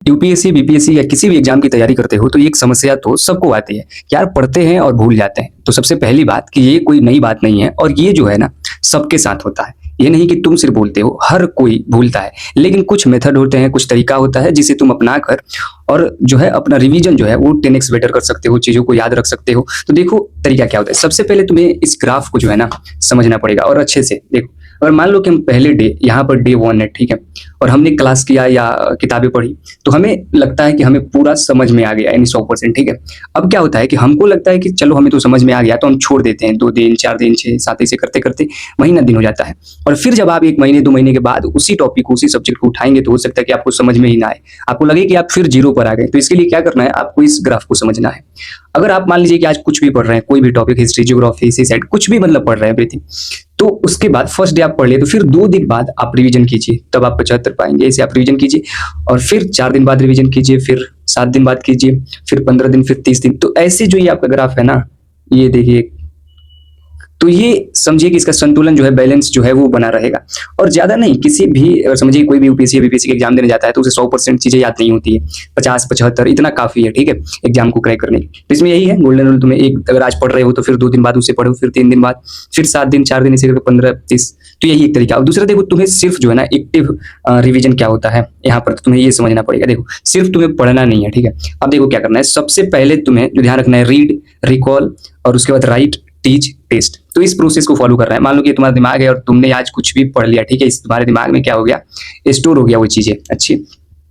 UPSC, BPSC या किसी भी एग्जाम की तैयारी करते हो तो एक समस्या तो सबको आती है कि यार पढ़ते हैं और भूल जाते हैं। तो सबसे पहली बात कि ये कोई नई बात नहीं है और ये जो है ना सबके साथ होता है। ये नहीं कि तुम सिर्फ बोलते हो, हर कोई भूलता है। लेकिन कुछ मेथड होते हैं, कुछ तरीका होता है जिसे तुम अपना कर और जो है अपना रिवीजन जो है वो 10x बेटर कर सकते हो, चीज़ों को याद रख सकते हो। तो देखो तरीका क्या होता है। सबसे पहले तुम्हें इस ग्राफ को जो है ना समझना पड़ेगा और अच्छे से देखो। अगर मान लो कि हम पहले डे, यहाँ पर डे 1 है, ठीक है, और हमने क्लास किया या किताबें पढ़ी तो हमें लगता है कि हमें पूरा समझ में आ गया, यानी 100%, ठीक है। अब क्या होता है कि हमको लगता है कि चलो हमें तो समझ में आ गया, तो हम छोड़ देते हैं 2 दिन 4 दिन 6 7 ऐसे करते करते महीना दिन हो जाता है। और फिर जब आप 1 महीने 2 महीने के बाद उसी टॉपिक को, उसी सब्जेक्ट को उठाएंगे तो हो सकता है कि आपको समझ में ही ना आए, आपको लगे कि आप फिर जीरो पर आ गए। तो इसके लिए क्या करना है, आपको इस ग्राफ को समझना है। अगर आप मान लीजिए कि आज कुछ भी पढ़ रहे हैं, कोई भी टॉपिक, हिस्ट्री, ज्योग्राफी, सीसाइड, कुछ भी मतलब पढ़ रहे हैं एवरीथिंग, तो उसके बाद फर्स्ट डे आप पढ़ लिए तो फिर 2 दिन बाद आप रिवीजन कीजिए, तब आप 75 पाएंगे। ऐसे आप रिवीजन कीजिए और फिर 4 दिन बाद रिवीजन कीजिए, फिर 7 दिन बाद कीजिए, फिर 15 दिन, फिर 30 दिन। तो ऐसे जो ये आपका ग्राफ है ना, ये देखिए, तो ये समझिए कि इसका संतुलन जो है, बैलेंस जो है वो बना रहेगा। और ज्यादा नहीं, किसी भी, अगर समझिए कोई भी यूपीएससी या बीपीएससी के एग्जाम देने जाता है तो उसे 100% चीजें याद नहीं होती है, 50 75 इतना काफी है, ठीक है, एग्जाम को क्रैक करने के। तो इसमें यही है गोल्डन रूल। तुम्हें एक, अगर आज पढ़ रहे हो तो फिर 2 दिन बाद उसे पढ़ो, फिर 3 दिन बाद, फिर 7 दिन 4 दिन, इसे करके 15 30। तो यही एक तरीका। और दूसरा देखो, तुम्हें सिर्फ जो है ना एक्टिव रिविजन क्या होता है, यहाँ पर तुम्हें ये समझना पड़ेगा। देखो सिर्फ तुम्हें पढ़ना नहीं है, ठीक है। अब देखो क्या करना है, सबसे पहले तुम्हें जो ध्यान रखना है, रीड, रिकॉल, और उसके बाद राइट, टीच, टेस्ट। तो इस प्रोसेस को फॉलो कर रहा है। मान लो कि तुम्हारा दिमाग है और तुमने आज कुछ भी पढ़ लिया, ठीक है, इस तुम्हारे दिमाग में क्या हो गया, स्टोर हो गया वो चीजें अच्छी।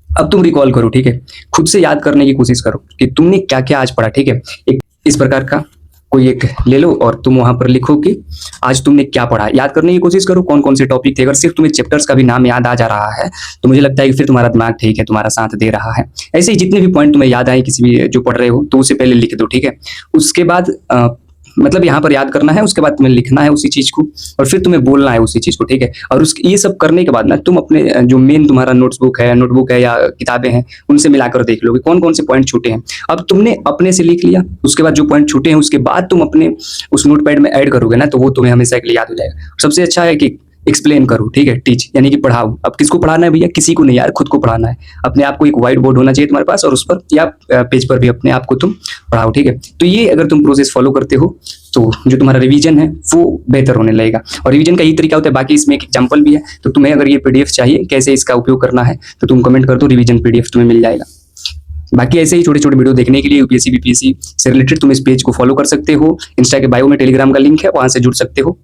अब तुम रिकॉल करो, ठीक है, खुद से याद करने की कोशिश करो कि तुमने क्या क्या आज पढ़ा, ठीक है। एक इस प्रकार का कोई एक ले लो और तुम वहां पर लिखो कि आज तुमने क्या पढ़ा। याद करने की कोशिश करो कौन कौन से टॉपिक थे। अगर सिर्फ तुम्हें चैप्टर्स का भी नाम याद आ जा रहा है तो मुझे लगता है कि फिर तुम्हारा दिमाग ठीक है, तुम्हारा साथ दे रहा है। ऐसे ही जितने भी पॉइंट तुम्हें याद आए किसी भी जो पढ़ रहे हो, तो उसे पहले लिख दो, ठीक है। उसके बाद मतलब यहाँ पर याद करना है, उसके बाद तुम्हें लिखना है उसी चीज को, और फिर तुम्हें बोलना है उसी चीज को, ठीक है। और उस ये सब करने के बाद ना तुम अपने जो मेन तुम्हारा नोटबुक है या किताबें हैं, उनसे मिलाकर देख लोगे कौन कौन से पॉइंट छूटे हैं। अब तुमने अपने से लिख लिया, उसके बाद जो पॉइंट छूटे हैं उसके बाद तुम अपने उस नोटपैड में ऐड करोगे ना, तो वो तुम्हें हमेशा के लिए याद हो जाएगा। सबसे अच्छा है कि एक्सप्लेन करो, ठीक है, टीच यानी कि पढ़ाओ। अब किसको पढ़ाना है भैया, किसी को नहीं यार, खुद को पढ़ाना है। अपने आप को एक व्हाइट बोर्ड होना चाहिए तुम्हारे पास, और उस पर या पेज पर भी अपने आप को तुम पढ़ाओ, ठीक है। तो ये अगर तुम प्रोसेस फॉलो करते हो तो जो तुम्हारा रिवीजन है वो बेहतर होने लगेगा। और रिवीजन का यही तरीका होता है। बाकी इसमें एक एग्जांपल भी है, तो तुम्हें अगर ये पीडीएफ चाहिए कैसे इसका उपयोग करना है तो तुम कमेंट कर दो, रिवीजन पीडीएफ तुम्हें मिल जाएगा। बाकी ऐसे ही छोटे छोटे वीडियो देखने के लिए यूपीएससी बीपीएससी से रिलेटेड तुम इस पेज को फॉलो कर सकते हो। इंस्टा के बायो में टेलीग्राम का लिंक है, वहां से जुड़ सकते हो।